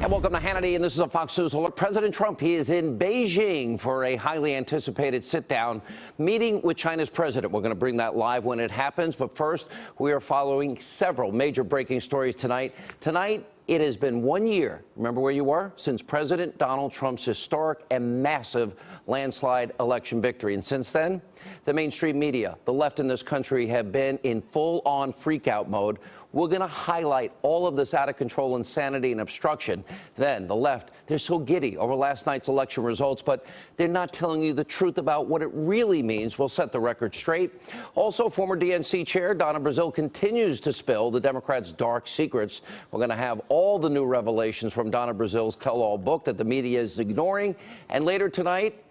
And welcome to Hannity, and this is a Fox News alert. President Trump, he is in Beijing for a highly anticipated sit-down meeting with China's president. We're going to bring that live when it happens. But first, we are following several major breaking stories tonight. Tonight, it has been 1 year, remember where you were, since President Donald Trump's historic and massive landslide election victory. And since then, the mainstream media, the left in this country, have been in full-on freak-out mode. We're going to highlight all of this out-of-control insanity and obstruction. Then, the left, they're so giddy over last night's election results, but they're not telling you the truth about what it really means. We'll set the record straight. Also, former DNC chair Donna Brazile continues to spill the Democrats' dark secrets. We're going to have all the new revelations from Donna Brazile's tell-all book that the media is ignoring. And later tonight,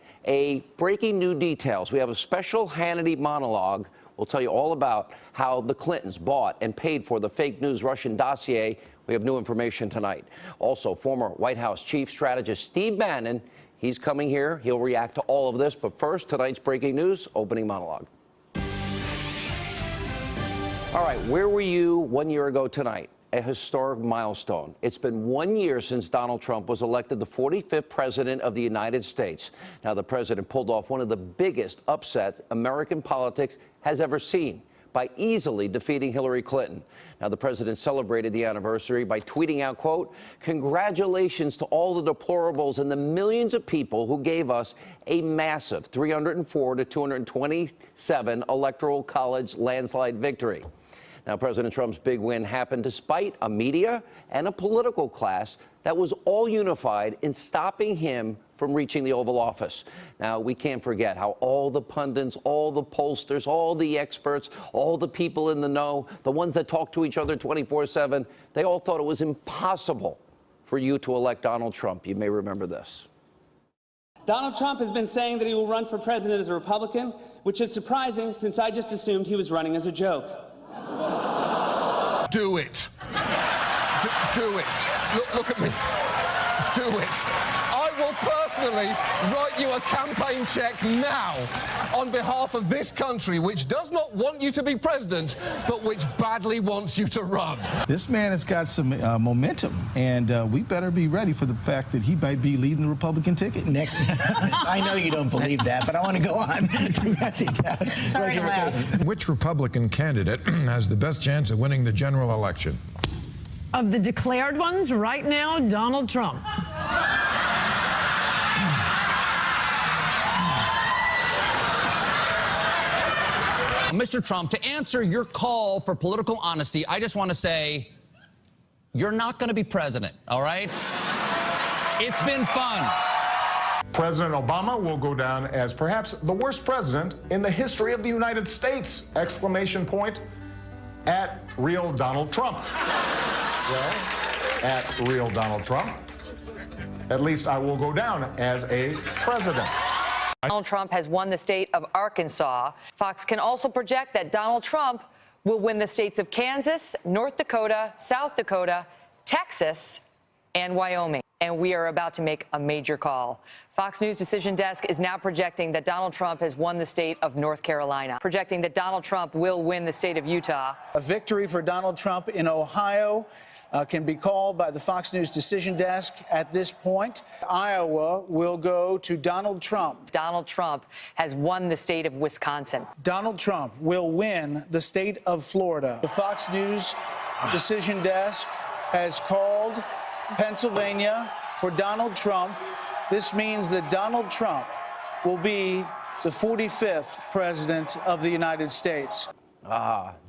breaking new details. We have a special Hannity monologue. We'll tell you all about how the Clintons bought and paid for the fake news Russian dossier. We have new information tonight. Also, former White House chief strategist Steve Bannon, he's coming here. He'll react to all of this. But first, tonight's breaking news opening monologue. All right, where were you 1 year ago tonight? A historic milestone. It's been 1 year since Donald Trump was elected the 45th president of the United States. Now, the president pulled off one of the biggest upsets American politics has ever seen by easily defeating Hillary Clinton. Now, the president celebrated the anniversary by tweeting out, quote, "Congratulations to all the deplorables and the millions of people who gave us a massive 304 to 227 electoral college landslide victory." Now, President Trump's big win happened despite a media and a political class that was all unified in stopping him from reaching the Oval Office. Now, we can't forget how all the pundits, all the pollsters, all the experts, all the people in the know, the ones that talk to each other 24/7, they all thought it was impossible for you to elect Donald Trump. You may remember this. Donald Trump has been saying that he will run for president as a Republican, which is surprising since I just assumed he was running as a joke. Do it. Do it. Look at me. Do it. I will personally write you a campaign check now on behalf of this country, which does not want you to be president, but which badly wants you to run. This man has got some momentum, and we better be ready for the fact that he might be leading the Republican ticket. Next, I know you don't believe that, but I want to go on to Matthew Dowd. Sorry to laugh. Which Republican candidate has the best chance of winning the general election? Of the declared ones, right now, Donald Trump. Mr. Trump, to answer your call for political honesty, I just want to say you're not going to be president, all right? It's been fun. President Obama will go down as perhaps the worst president in the history of the United States! Exclamation point at real Donald Trump. Well, at real Donald Trump, at least I will go down as a president. Donald Trump has won the state of Arkansas. Fox can also project that Donald Trump will win the states of Kansas, North Dakota, South Dakota, Texas, and Wyoming. And we are about to make a major call. Fox News Decision Desk is now projecting that Donald Trump has won the state of North Carolina, projecting that Donald Trump will win the state of Utah. A victory for Donald Trump in Ohio can be called by the Fox News Decision Desk at this point. Iowa will go to Donald Trump. Donald Trump has won the state of Wisconsin. Donald Trump will win the state of Florida. The Fox News Decision Desk has called Pennsylvania for Donald Trump. This means that Donald Trump will be the 45th president of the United States.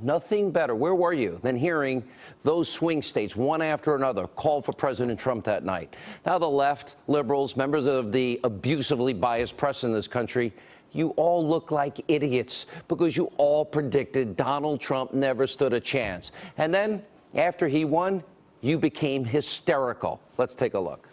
Nothing better, where were you, than hearing those swing states, one after another, call for President Trump that night. Now the left, liberals, members of the abusively biased press in this country, you all look like idiots because you all predicted Donald Trump never stood a chance. And then, after he won, you became hysterical. Let's take a look.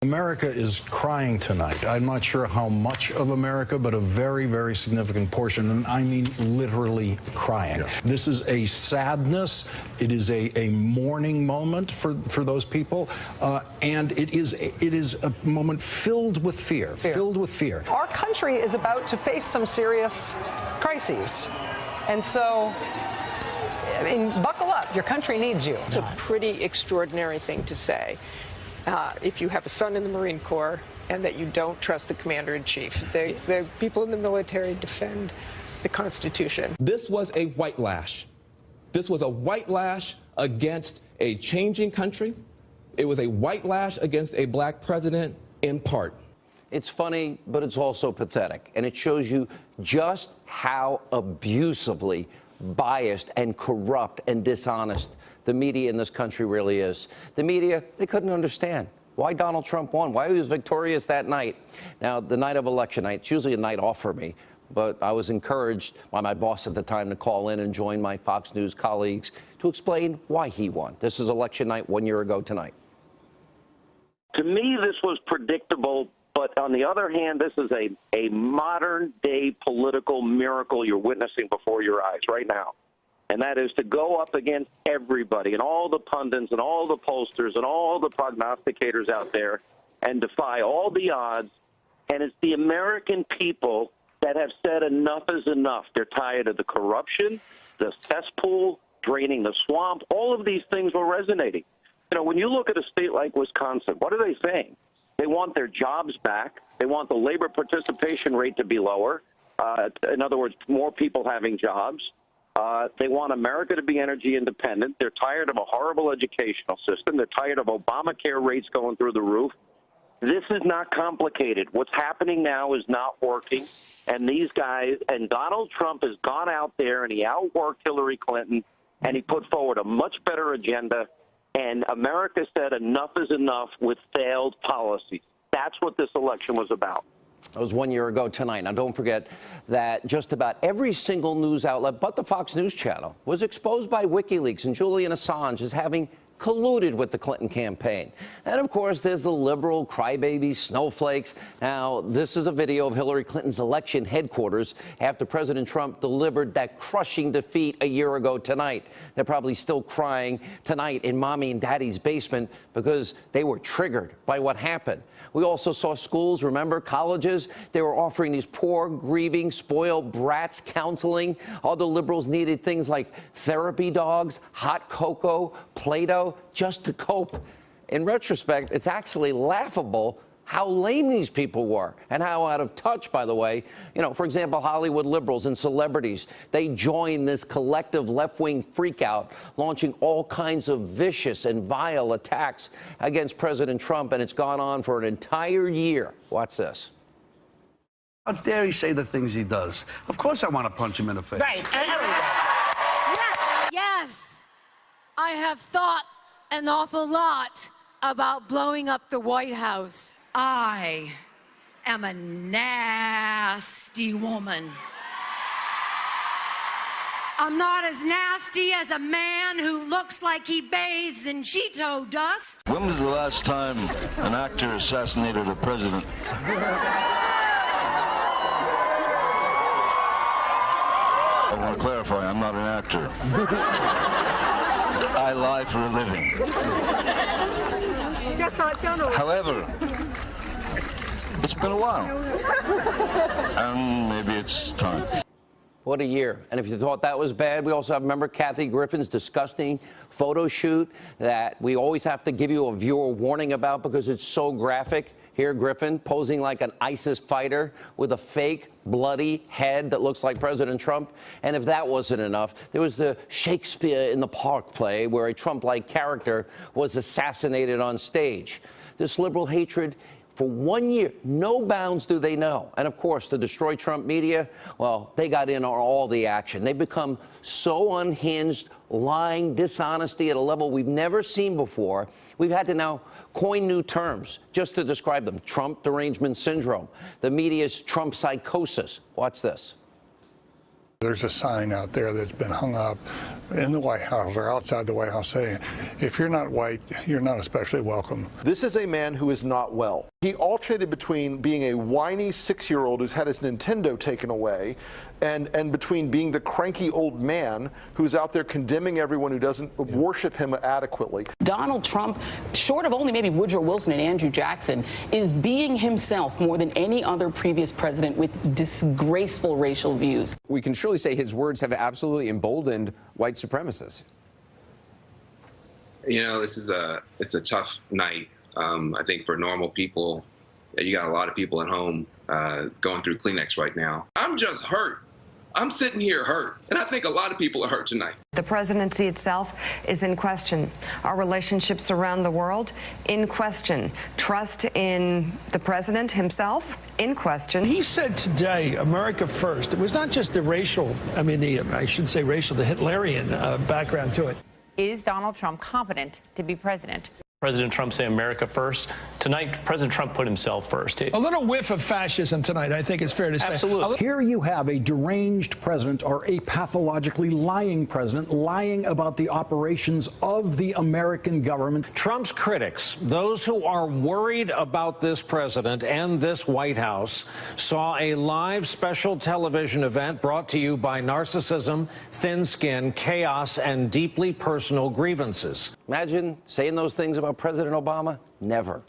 America is crying tonight. I'm not sure how much of America, but a very, very significant portion, and I mean literally crying. Yeah. This is a sadness. It is a mourning moment for those people, and it is a moment filled with fear. Filled with fear. Our country is about to face some serious crises, and so I mean, buckle up. Your country needs you. It's a pretty extraordinary thing to say. if you have a son in the Marine Corps and that you don't trust the commander-in-chief. The people in the military defend the Constitution. This was a white lash. This was a white lash against a changing country. It was a white lash against a black president in part. It's funny, but it's also pathetic. And it shows you just how abusively biased and corrupt and dishonest the media in this country really is. The media, they couldn't understand why Donald Trump won, why he was victorious that night. Now, the night of election night, it's usually a night off for me, but I was encouraged by my boss at the time to call in and join my Fox News colleagues to explain why he won. This is election night 1 year ago tonight. To me, this was predictable, but on the other hand, this is a modern-day political miracle you're witnessing before your eyes right now. And that is to go up against everybody and all the pundits and all the pollsters and all the prognosticators out there and defy all the odds. And it's the American people that have said enough is enough. They're tired of the corruption, the cesspool, draining the swamp. All of these things were resonating. You know, when you look at a state like Wisconsin, what are they saying? They want their jobs back. They want the labor participation rate to be lower. In other words, more people having jobs. They want America to be energy independent. They're tired of a horrible educational system. They're tired of Obamacare rates going through the roof. This is not complicated. What's happening now is not working. And these guys, and Donald Trump has gone out there and he outworked Hillary Clinton and he put forward a much better agenda. And America said enough is enough with failed policies. That's what this election was about. That was 1 year ago tonight. Now, don't forget that just about every single news outlet but the Fox News channel was exposed by WikiLeaks and Julian Assange as having colluded with the Clinton campaign. And, of course, there's the liberal crybaby snowflakes. Now, this is a video of Hillary Clinton's election headquarters after President Trump delivered that crushing defeat a year ago tonight. They're probably still crying tonight in mommy and daddy's basement because they were triggered by what happened. We also saw schools, remember, colleges, they were offering these poor, grieving, spoiled brats counseling. Other liberals needed things like therapy dogs, hot cocoa, Play-Doh, just to cope. In retrospect, it's actually laughable how lame these people were and how out of touch, by the way. You know, for example, Hollywood liberals and celebrities, they joined this collective left-wing freakout, launching all kinds of vicious and vile attacks against President Trump, and it's gone on for an entire year. Watch this. How dare he say the things he does? Of course I want to punch him in the face. Right. Yes. Yes. I have thought an awful lot about blowing up the White House. I am a nasty woman. I'm not as nasty as a man who looks like he bathes in Cheeto dust. When was the last time an actor assassinated a president? I want to clarify, I'm not an actor. I lie for a living. However, it's been a while, and maybe it's time. What a year. And if you thought that was bad, we also have, remember, Kathy Griffin's disgusting photo shoot that we always have to give you a viewer warning about because it's so graphic. Here, Griffin posing like an ISIS fighter with a fake bloody head that looks like President Trump. And if that wasn't enough, there was the Shakespeare in the Park play where a Trump-like character was assassinated on stage. This liberal hatred for 1 year, no bounds do they know. And of course, the Destroy Trump media, well, they got in on all the action. They've become so unhinged, lying, dishonesty at a level we've never seen before. We've had to now coin new terms just to describe them. Trump derangement syndrome, the media's Trump psychosis. Watch this. There's a sign out there that's been hung up in the White House or outside the White House saying, if you're not white, you're not especially welcome. This is a man who is not well. He alternated between being a whiny 6-year-old who's had his Nintendo taken away and between being the cranky old man who's out there condemning everyone who doesn't worship him adequately. Donald Trump, short of only maybe Woodrow Wilson and Andrew Jackson, is being himself more than any other previous president with disgraceful racial views. We can surely say his words have absolutely emboldened white supremacists. You know, it's a tough night I think for normal people, you got a lot of people at home going through Kleenex right now. I'm just hurt. I'm sitting here hurt, and I think a lot of people are hurt tonight. The presidency itself is in question. Our relationships around the world, in question. Trust in the president himself, in question. He said today, America first. It was not just the racial, I should say racial, the Hitlerian background to it. Is Donald Trump competent to be president? President Trump say America first. Tonight, President Trump put himself first. A little whiff of fascism tonight, I think it's fair to say. Absolutely. Here you have a deranged president or a pathologically lying president lying about the operations of the American government. Trump's critics, those who are worried about this president and this White House, saw a live special television event brought to you by narcissism, thin skin, chaos, and deeply personal grievances. Imagine saying those things about President Obama? Never.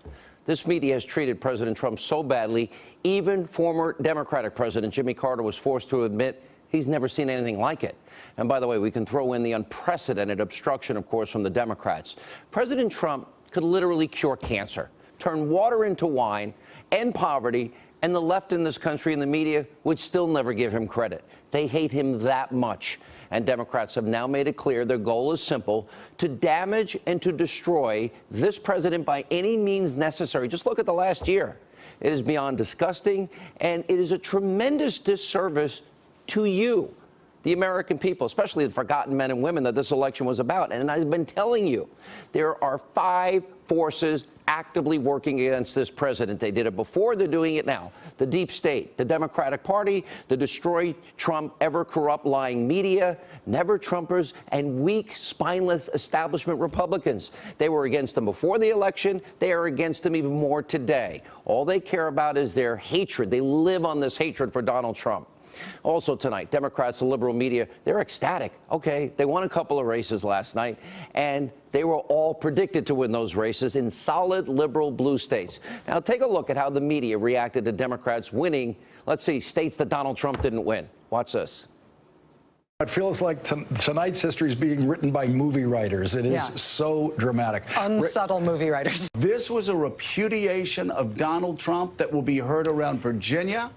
This media has treated President Trump so badly, even former Democratic President Jimmy Carter was forced to admit he's never seen anything like it. And by the way, we can throw in the unprecedented obstruction, of course, from the Democrats. President Trump could literally cure cancer, turn water into wine, end poverty, and the left in this country and the media would still never give him credit. They hate him that much. And Democrats have now made it clear their goal is simple: to damage and to destroy this president by any means necessary. Just look at the last year. It is beyond disgusting, and it is a tremendous disservice to you, the American people, especially the forgotten men and women that this election was about. And I've been telling you, there are 5 forces actively working against this president. They did it before, they're doing it now. The deep state, the Democratic Party, the destroy Trump, ever corrupt, lying media, never Trumpers, and weak, spineless establishment Republicans. They were against him before the election. They are against him even more today. All they care about is their hatred. They live on this hatred for Donald Trump. Also tonight, Democrats, the liberal media, they're ecstatic. Okay, they won a couple of races last night, and they were all predicted to win those races in solid liberal blue states. Now, take a look at how the media reacted to Democrats winning, let's see, states that Donald Trump didn't win. Watch this. It feels like tonight's history is being written by movie writers. It is so dramatic. Unsubtle movie writers. This was a repudiation of Donald Trump that will be heard around Virginia,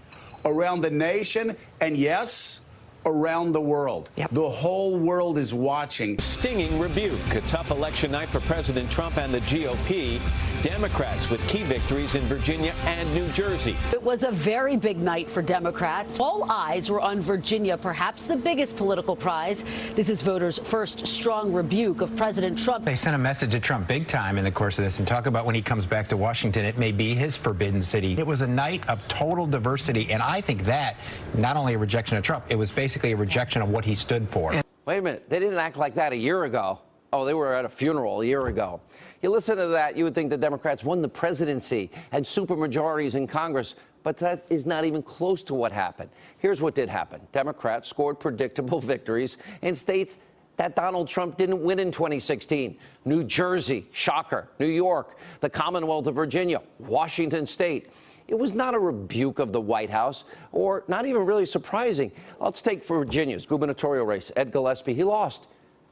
around the nation, and yes, around the world. The whole world is watching. Stinging rebuke. A tough election night for President Trump and the GOP. Democrats with key victories in Virginia and New Jersey. It was a very big night for Democrats. All eyes were on Virginia, perhaps the biggest political prize. This is voters' first strong rebuke of President Trump. They sent a message to Trump big time in the course of this and talk about when he comes back to Washington, it may be his forbidden city. It was a night of total diversity, and I think that not only a rejection of Trump, it was basically a rejection of what he stood for. Wait a minute. They didn't act like that a year ago. Oh, they were at a funeral a year ago. You listen to that, you would think the Democrats won the presidency, had supermajorities in Congress, but that is not even close to what happened. Here's what did happen. Democrats scored predictable victories in states that Donald Trump didn't win in 2016. New Jersey, shocker. New York, the Commonwealth of Virginia, Washington State. It was not a rebuke of the White House, or not even really surprising. Let's take Virginia's gubernatorial race. Ed Gillespie, he lost.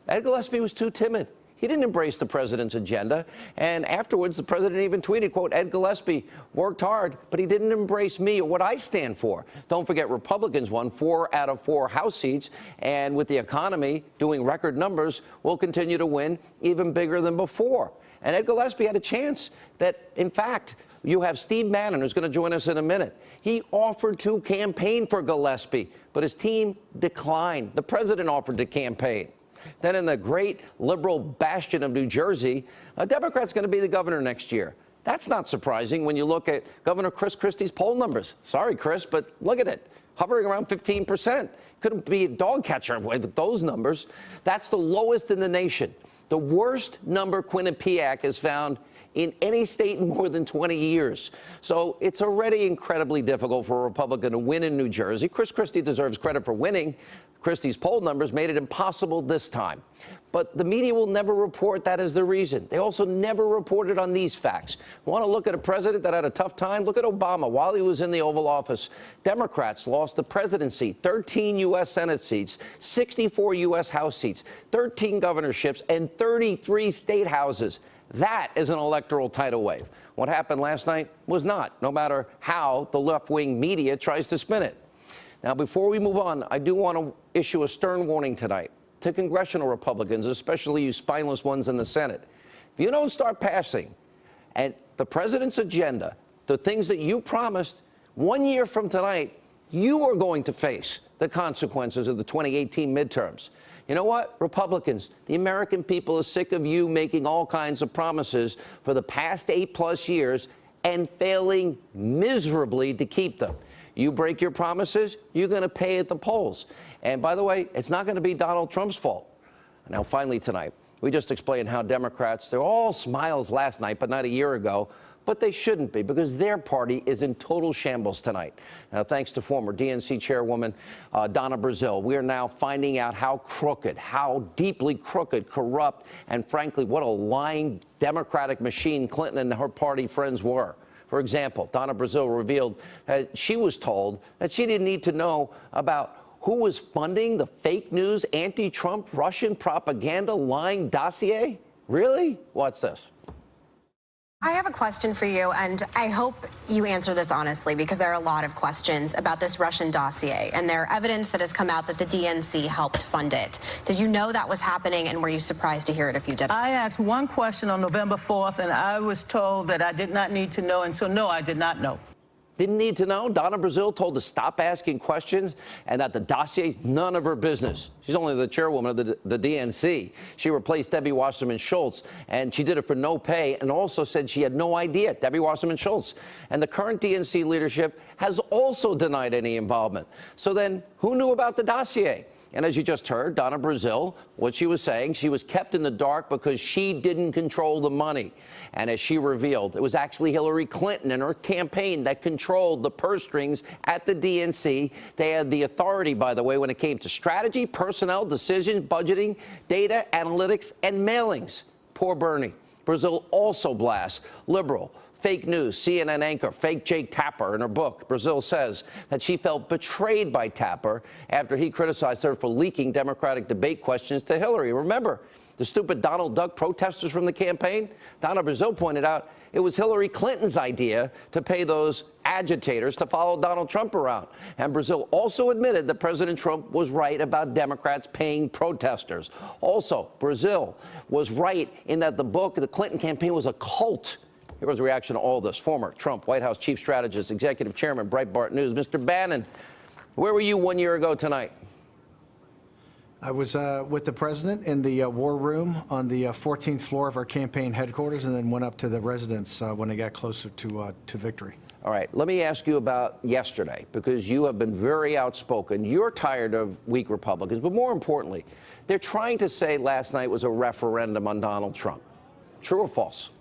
Ed Gillespie was too timid. He didn't embrace the president's agenda. And afterwards, the president even tweeted, quote, Ed Gillespie worked hard, but he didn't embrace me or what I stand for. Don't forget, Republicans won 4 out of 4 House seats. And with the economy doing record numbers, we'll continue to win even bigger than before. And Ed Gillespie had a chance that, in fact, you have Steve Bannon, who's going to join us in a minute. He offered to campaign for Gillespie, but his team declined. The president offered to campaign. Then in the great liberal bastion of New Jersey, a Democrat's going to be the governor next year. That's not surprising when you look at Governor Chris Christie's poll numbers. Sorry, Chris, but look at it. Hovering around 15%. Couldn't be a dog catcher with those numbers. That's the lowest in the nation. The worst number Quinnipiac has found in any state in more than 20 years. So it's already incredibly difficult for a Republican to win in New Jersey. Chris Christie deserves credit for winning. Christie's poll numbers made it impossible this time. But the media will never report that as the reason. They also never reported on these facts. Want to look at a president that had a tough time? Look at Obama while he was in the Oval Office. Democrats lost the presidency, 13 U.S. Senate seats, 64 U.S. House seats, 13 governorships, and 33 state houses. That is an electoral tidal wave. What happened last night was not, no matter how the left-wing media tries to spin it. Now, before we move on, I do want to issue a stern warning tonight to congressional Republicans, especially you spineless ones in the Senate. If you don't start passing and the president's agenda, the things that you promised 1 year from tonight, you are going to face the consequences of the 2018 midterms. You know what, Republicans, the American people are sick of you making all kinds of promises for the past 8+ years and failing miserably to keep them. You break your promises, you're going to pay at the polls. And by the way, it's not going to be Donald Trump's fault. Now, finally tonight, we just explained how Democrats, they're all smiles last night, but not a year ago. But they shouldn't be, because their party is in total shambles tonight. Now, thanks to former DNC chairwoman Donna Brazile, we are now finding out how crooked, how deeply crooked, corrupt, and frankly, what a lying Democratic machine Clinton and her party friends were. For example, Donna Brazile revealed that she was told that she didn't need to know about who was funding the fake news, anti-Trump, Russian propaganda lying dossier. Really? Watch this. I have a question for you, and I hope you answer this honestly, because there are a lot of questions about this Russian dossier, and there evidence that has come out that the DNC helped fund it. Did you know that was happening, and were you surprised to hear it if you didn't? I asked one question on November 4th, and I was told that I did not need to know, and so no, I did not know. Didn't need to know. Donna Brazile told to stop asking questions and that the dossier, none of her business. She's only the chairwoman of the DNC. She replaced Debbie Wasserman Schultz, and she did it for no pay, and also said she had no idea, Debbie Wasserman Schultz. And the current DNC leadership has also denied any involvement. So then, who knew about the dossier? And as you just heard, Donna Brazile, what she was saying, she was kept in the dark because she didn't control the money. And as she revealed, it was actually Hillary Clinton and her campaign that controlled the purse strings at the DNC. They had the authority, by the way, when it came to strategy, personnel, decisions, budgeting, data, analytics, and mailings. Poor Bernie. Brazile also blasts liberal, fake news, CNN anchor, fake Jake Tapper. In her book, Brazile says that she felt betrayed by Tapper after he criticized her for leaking Democratic debate questions to Hillary. Remember the stupid Donald Duck protesters from the campaign? Donna Brazile pointed out it was Hillary Clinton's idea to pay those agitators to follow Donald Trump around. And Brazile also admitted that President Trump was right about Democrats paying protesters. Also, Brazile was right in that the Clinton campaign was a cult. Here was a reaction to all this. Former Trump White House chief strategist, executive chairman, Breitbart News. Mr. Bannon, where were you 1 year ago tonight? I was with the president in the war room on the 14th floor of our campaign headquarters, and then went up to the residence when they got closer to victory. All right, let me ask you about yesterday, because you have been very outspoken. You're tired of weak Republicans, but more importantly, they're trying to say last night was a referendum on Donald Trump. True or false?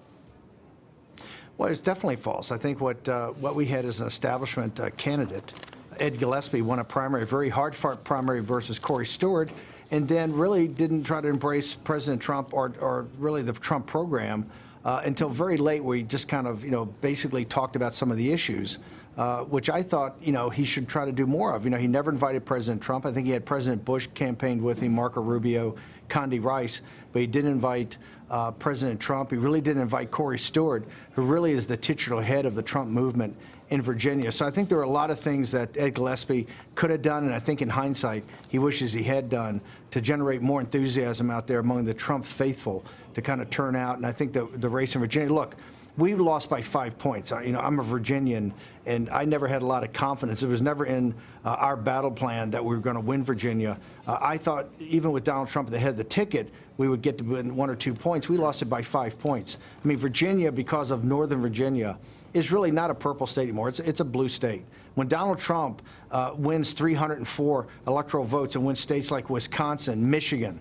Well, it's definitely false. I think what we had is an establishment candidate. Ed Gillespie won a primary, a very hard-fought primary versus Corey Stewart, and then really didn't try to embrace President Trump or really the Trump program until very late, where he just kind of, basically talked about some of the issues, which I thought, he should try to do more of. He never invited President Trump. I think he had President Bush campaigned with him, Marco Rubio, Condi Rice, but he didn't invite President Trump. He really didn't invite Corey Stewart, who really is the titular head of the Trump movement in Virginia. So I think there are a lot of things that Ed Gillespie could have done, and I think in hindsight, he wishes he had done, to generate more enthusiasm out there among the Trump faithful to kind of turn out. And I think the race in Virginia, look, we lost by 5 points. I'm a Virginian, and I never had a lot of confidence. It was never in our battle plan that we were going to win Virginia. I thought even with Donald Trump at the head of the ticket, we would get to win 1 or 2 points. We lost it by 5 points. I mean, Virginia, because of Northern Virginia, is really not a purple state anymore. It's a blue state. When Donald Trump wins 304 electoral votes and wins states like Wisconsin, Michigan,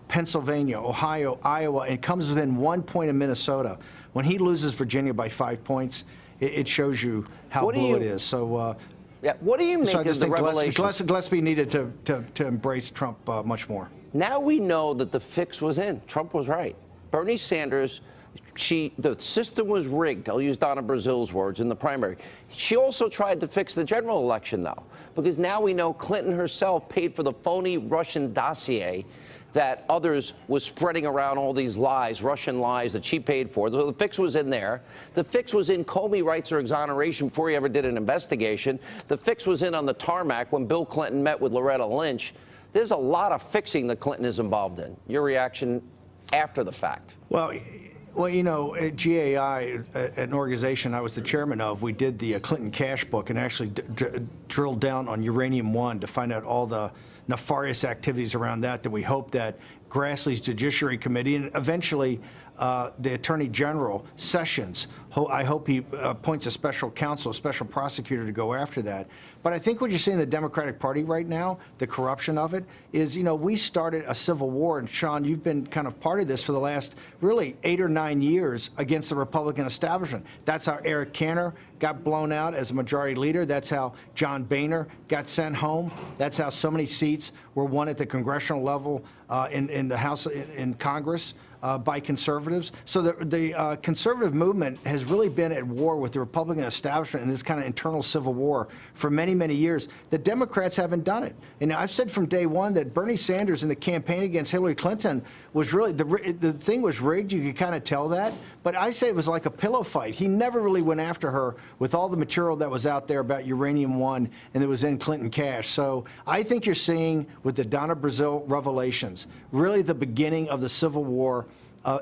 Pennsylvania, Ohio, Iowa, and comes within 1 point of Minnesota, when he loses Virginia by 5 points, it shows you how blue it is. So, yeah, what do you make of the revelation? Gillespie needed to embrace Trump much more. Now we know that the fix was in. Trump was right. Bernie Sanders, the system was rigged. I'll use Donna Brazile's words in the primary. She also tried to fix the general election, though, because now we know Clinton herself paid for the phony Russian dossier that others was spreading around all these lies, Russian lies that she paid for. The fix was in there. The fix was in Comey rights or exoneration before he ever did an investigation. The fix was in on the tarmac when Bill Clinton met with Loretta Lynch. There's a lot of fixing that Clinton is involved in. Your reaction after the fact? Well, you know, at GAI, an organization I was the chairman of, we did the Clinton Cash book and actually drilled down on Uranium One to find out all the nefarious activities around that we hope that Grassley's Judiciary Committee and eventually the Attorney General Sessions, I hope he appoints a special counsel, a special prosecutor to go after that. But I think what you're seeing in the Democratic Party right now, the corruption of it, is, you know, we started a civil war, and Sean, you've been kind of part of this for the last really 8 or 9 years against the Republican establishment. That's how Eric Cantor got blown out as a majority leader. That's how John Boehner got sent home. That's how so many seats were won at the congressional level in the House, in Congress. By conservatives. So the conservative movement has really been at war with the Republican establishment in this kind of internal civil war for many, many years. The Democrats haven't done it. And I've said from day one that Bernie Sanders in the campaign against Hillary Clinton was really, the thing was rigged. You could kind of tell that. But I say it was like a pillow fight. He never really went after her with all the material that was out there about Uranium One and that was in Clinton Cash. So I think you're seeing with the Donna Brazile revelations really the beginning of the civil war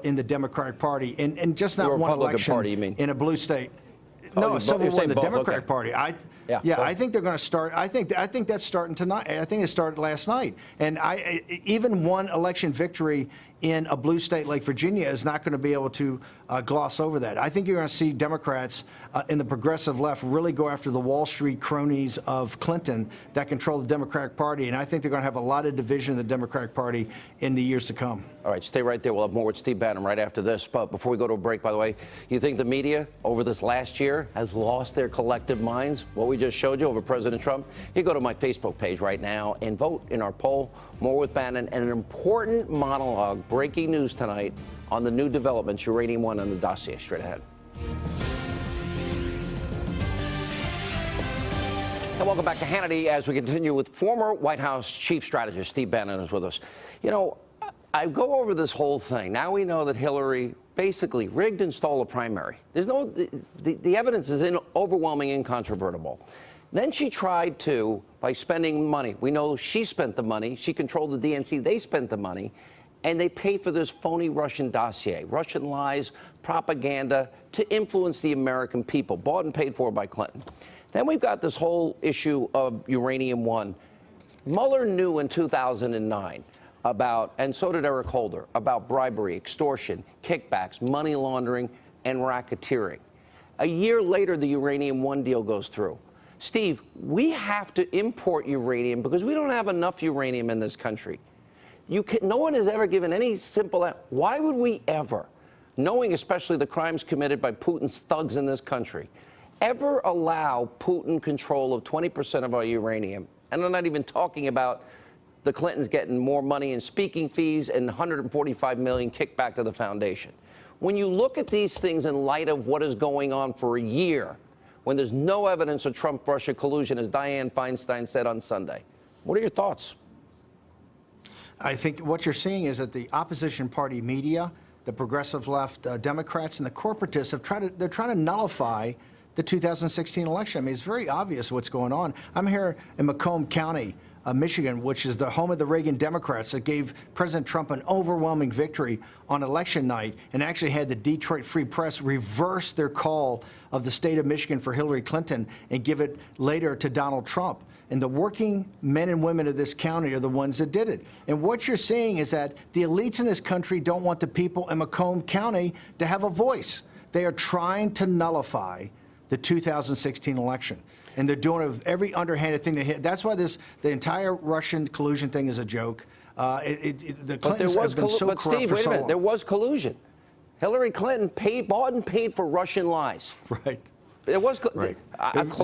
in the Democratic Party, and just not one election Party, you mean? In a blue state. No, a civil war in the Democratic Party. I think they're going to start. I think that's starting tonight. I think it started last night. And even one election victory in a blue state like Virginia is not going to be able to gloss over that. I think you're going to see Democrats in the progressive left really go after the Wall Street cronies of Clinton that control the Democratic Party. And I think they're going to have a lot of division in the Democratic Party in the years to come. All right, stay right there. We'll have more with Steve Bannon right after this. But before we go to a break, by the way, you think the media over this last year has lost their collective minds? What we just showed you over President Trump? You go to my Facebook page right now and vote in our poll. More with Bannon and an important monologue. Breaking news tonight on the new developments, Uranium One and the dossier. Straight ahead. And welcome back to Hannity as we continue with former White House chief strategist Steve Bannon is with us. You know, I go over this whole thing. Now we know that Hillary basically rigged and stole a primary. There's no, the evidence is overwhelming, incontrovertible. Then she tried to, by spending money, we know she spent the money, she controlled the DNC, they spent the money, and they paid for this phony Russian dossier, Russian lies, propaganda to influence the American people, bought and paid for by Clinton. Then we've got this whole issue of Uranium One. Mueller knew in 2009 about, and so did Eric Holder, about bribery, extortion, kickbacks, money laundering, and racketeering. A year later, the Uranium One deal goes through. Steve, we have to import uranium because we don't have enough uranium in this country. No one has ever given any simple, why would we ever, knowing especially the crimes committed by Putin's thugs in this country, ever allow Putin control of 20% of our uranium? And I'm not even talking about the Clintons getting more money in speaking fees and $145 million kickback to the foundation. When you look at these things in light of what is going on for a year, when there's no evidence of Trump-Russia collusion, as Dianne Feinstein said on Sunday, what are your thoughts? I think what you're seeing is that the opposition party media, the progressive left Democrats, and the corporatists they're trying to nullify the 2016 election. I mean, it's very obvious what's going on. I'm here in Macomb County, Michigan, which is the home of the Reagan Democrats that gave President Trump an overwhelming victory on election night and actually had the Detroit Free Press reverse their call of the state of Michigan for Hillary Clinton and give it later to Donald Trump. And the working men and women of this county are the ones that did it. And what you're seeing is that the elites in this country don't want the people in Macomb County to have a voice. They are trying to nullify the 2016 election. And they're doing it with every underhanded thing they hit. That's why the entire Russian collusion thing is a joke. The Clintons have been so corrupt for so long. But Steve, wait a minute. There was collusion. Hillary Clinton bought and paid for Russian lies. Right. It was right.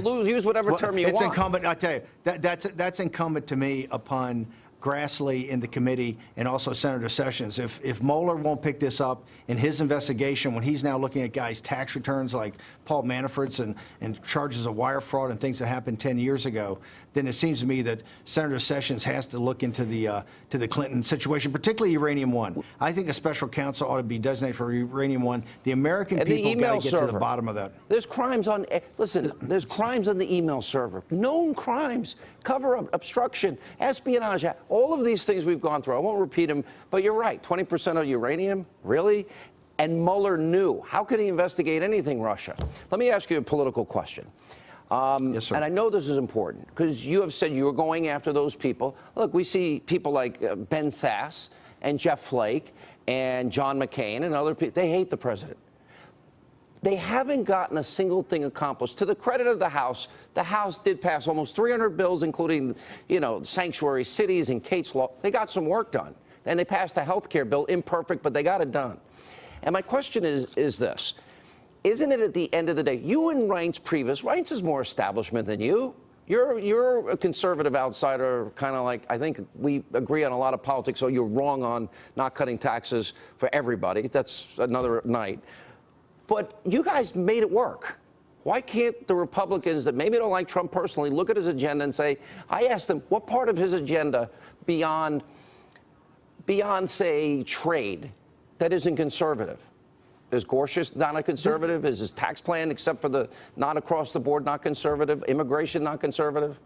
Use whatever term you want. It's incumbent. I tell you, that's incumbent to me upon Grassley in the committee and also Senator Sessions. If Mueller won't pick this up in his investigation when he's now looking at guys' tax returns like Paul Manafort's and charges of wire fraud and things that happened 10 years ago, then it seems to me that Senator Sessions has to look into the Clinton situation, particularly Uranium One. I think a special counsel ought to be designated for Uranium One. The American people got to get to the bottom of that. There's crimes on, listen, there's crimes on the email server, known crimes, cover-up, obstruction, espionage, all of these things we've gone through. I won't repeat them, but you're right, 20% of uranium, really? And Mueller knew. How could he investigate anything Russia? Let me ask you a political question. Yes, sir. And I know this is important because you have said you were going after those people. Look, we see people like Ben Sasse and Jeff Flake and John McCain and other people. They hate the president. They haven't gotten a single thing accomplished. To the credit of the House did pass almost 300 bills, including, sanctuary cities and Kate's Law. They got some work done. And they passed a health care bill, imperfect, but they got it done. And my question is this. Isn't it at the end of the day, you and Reince Priebus, Reince is more establishment than you. You're a conservative outsider, kind of like, I think we agree on a lot of politics, so you're wrong on not cutting taxes for everybody. That's another night. But you guys made it work. Why can't the Republicans that maybe don't like Trump personally look at his agenda and say, I asked them, what part of his agenda beyond say, trade that isn't conservative? Is Gorsuch not a conservative? Is his tax plan, except for the not across the board, not conservative? Immigration, not conservative?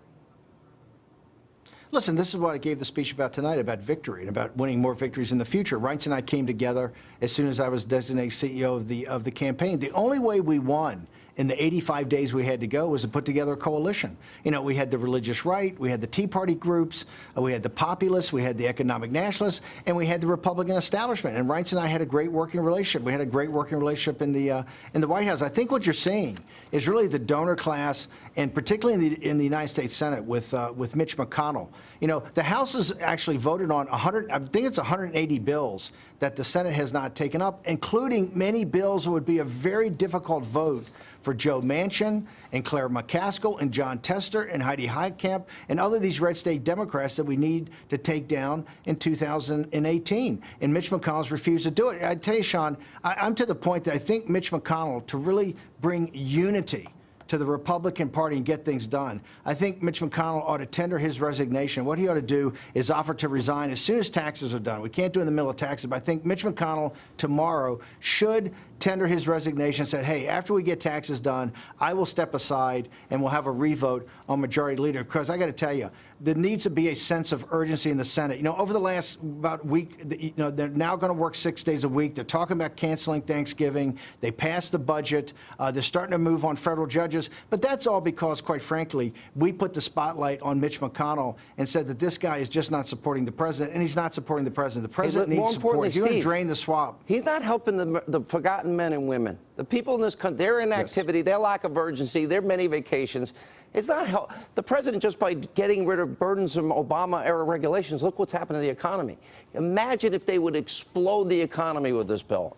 Listen, this is what I gave the speech about tonight, about victory and about winning more victories in the future. Reince and I came together as soon as I was designated CEO of the campaign. The only way we won in the 85 days we had to go was to put together a coalition. We had the religious right, we had the Tea Party groups, we had the populists, we had the economic nationalists, and we had the Republican establishment. And Reince and I had a great working relationship. We had a great working relationship in the White House. I think what you're seeing is really the donor class, and particularly in the United States Senate with Mitch McConnell. The House has actually voted on 180 bills that the Senate has not taken up, including many bills that would be a very difficult vote for Joe Manchin and Claire McCaskill and John Tester and Heidi Heitkamp and other of these red state Democrats that we need to take down in 2018. And Mitch McConnell's refused to do it. I tell you, Sean, I'm to the point that I think Mitch McConnell, to really bring unity to the Republican Party and get things done, I think Mitch McConnell ought to tender his resignation. What he ought to do is offer to resign as soon as taxes are done. We can't do it in the middle of taxes, but I think Mitch McConnell tomorrow should tender his resignation and said, hey, after we get taxes done, I will step aside and we'll have a revote on majority leader. Because I got to tell you, there needs to be a sense of urgency in the Senate. Over the last about week, they're now going to work 6 days a week. They're talking about canceling Thanksgiving. They passed the budget. They're starting to move on federal judges. But that's all because, quite frankly, we put the spotlight on Mitch McConnell and said that this guy is just not supporting the president, and he's not supporting the president. The president needs support. He's going to drain the swamp. He's not helping the forgotten men and women. The people in this country, their inactivity, their lack of urgency, their many vacations. It's not help. The president, just by getting rid of burdensome Obama-era regulations, look what's happened to the economy. Imagine if they would explode the economy with this bill.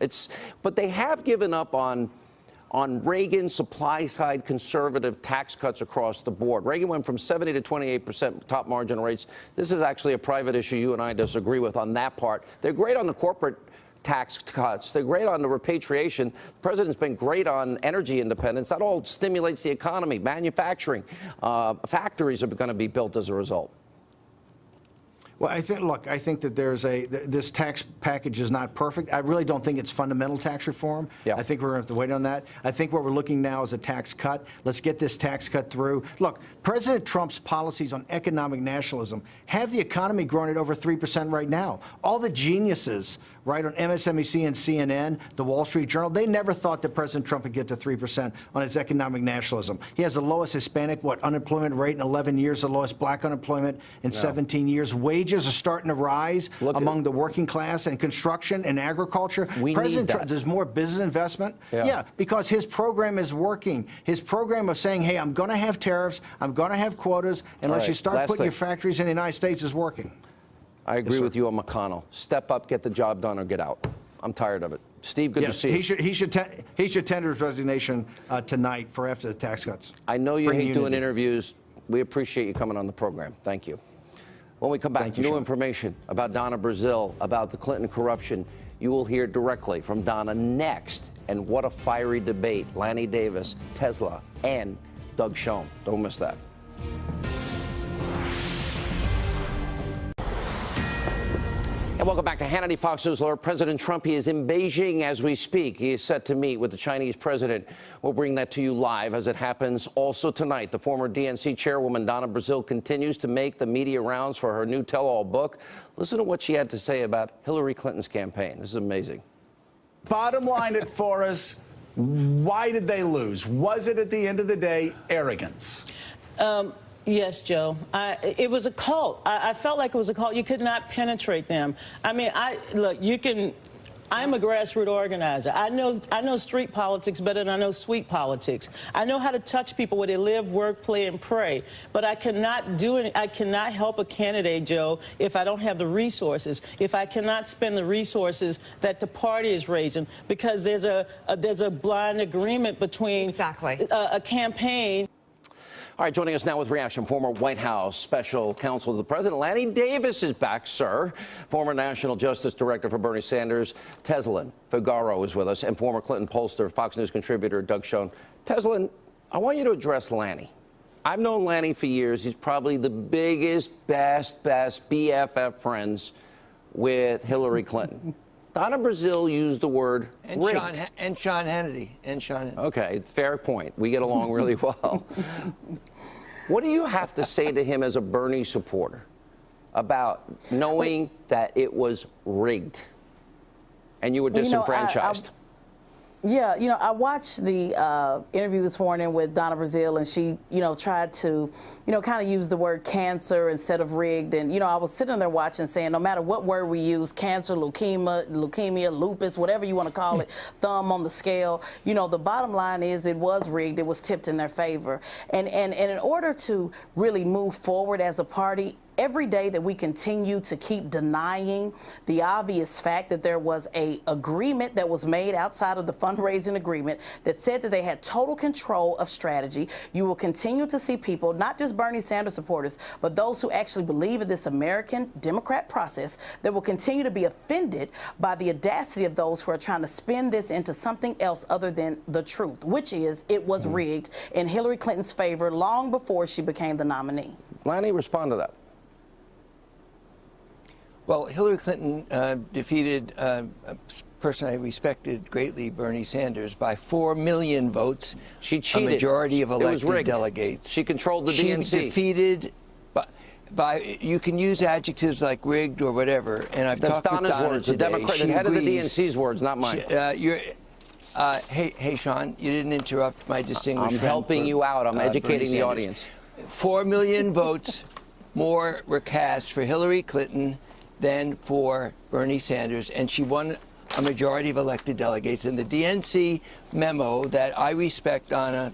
But they have given up on Reagan supply-side conservative tax cuts across the board. Reagan went from 70 to 28% top margin rates. This is actually a private issue you and I disagree with on that part. They're great on the corporate tax cuts. They're great on the repatriation. The president's been great on energy independence. That all stimulates the economy, manufacturing. Factories are going to be built as a result. Well, I think that this tax package is not perfect. I really don't think it's fundamental tax reform. Yeah. I think we're going to have to wait on that. I think what we're looking now is a tax cut. Let's get this tax cut through. Look, President Trump's policies on economic nationalism have the economy growing at over 3% right now. All the geniuses, right, on MSNBC and CNN, the Wall Street Journal, they never thought that President Trump would get to 3% on his economic nationalism. He has the lowest Hispanic, unemployment rate in 11 years, the lowest black unemployment in 17 years. Wages are starting to rise among the working class and construction and agriculture. President Trump, there's more business investment. Yeah, because his program is working. His program of saying, hey, I'm going to have tariffs, I'm going to have quotas, unless you start putting your factories in the United States is working. I agree with you on McConnell. Step up, get the job done, or get out. I'm tired of it. Steve, good to see you. He should tender his resignation tonight for after the tax cuts. I know you hate doing interviews. We appreciate you coming on the program. Thank you. When we come back, new information about Donna Brazile, about the Clinton corruption. You will hear directly from Donna next. And what a fiery debate. Lanny Davis, Tesla, and Doug Schoen. Don't miss that. And welcome back to Hannity, Fox News alert. President Trump, he is in Beijing as we speak. He is set to meet with the Chinese president. We'll bring that to you live as it happens. Also tonight, the former DNC chairwoman Donna Brazile continues to make the media rounds for her new tell-all book. Listen to what she had to say about Hillary Clinton's campaign. This is amazing. Bottom line it for us, why did they lose? Was it at the end of the day arrogance? Yes, Joe. It was a cult. I felt like it was a cult. You could not penetrate them. I mean, look, you can. I'm a grassroots organizer. I know street politics better than I know sweet politics. I know how to touch people where they live, work, play, and pray. But I cannot do it. I cannot help a candidate, Joe, if I don't have the resources. If I cannot spend the resources that the party is raising, because there's a blind agreement between a campaign. All right, joining us now with reaction, former White House special counsel to the president, Lanny Davis is back, sir. Former National Justice Director for Bernie Sanders, Teslin Figaro is with us, and former Clinton pollster, Fox News contributor Doug Schoen. Teslin, I want you to address Lanny. I've known Lanny for years. He's probably the biggest, best BFF friends with Hillary Clinton. Donna Brazile used the word rigged. And Sean Hannity. Okay, fair point. We get along really well. What do you have to say to him as a Bernie supporter about knowing that it was rigged and you were disenfranchised? Yeah, I watched the interview this morning with Donna Brazile, and she, tried to, kind of use the word cancer instead of rigged. And, I was sitting there watching, saying, no matter what word we use, cancer, leukemia, lupus, whatever you want to call it, thumb on the scale, the bottom line is it was rigged. It was tipped in their favor. And in order to really move forward as a party, every day that we continue to keep denying the obvious fact that there was an agreement that was made outside of the fundraising agreement that said that they had total control of strategy, you will continue to see people, not just Bernie Sanders supporters, but those who actually believe in this American Democrat process, that will continue to be offended by the audacity of those who are trying to spin this into something else other than the truth, which is it was rigged in Hillary Clinton's favor long before she became the nominee. Lanny, respond to that. Well, Hillary Clinton defeated a person I respected greatly, Bernie Sanders, by 4 million votes. She cheated. A majority of elected It was rigged. delegates. She controlled the DNC. She defeated by you can use adjectives like rigged or whatever. And I've talked with Donna words, today. the Democrat, the head of the DNC's words, not mine. Hey, Sean, you didn't interrupt my distinguished friend. I'm helping you out. I'm educating the audience. 4 million votes more were cast for Hillary Clinton than for Bernie Sanders, and she won a majority of elected delegates. And the DNC memo that I respect Donna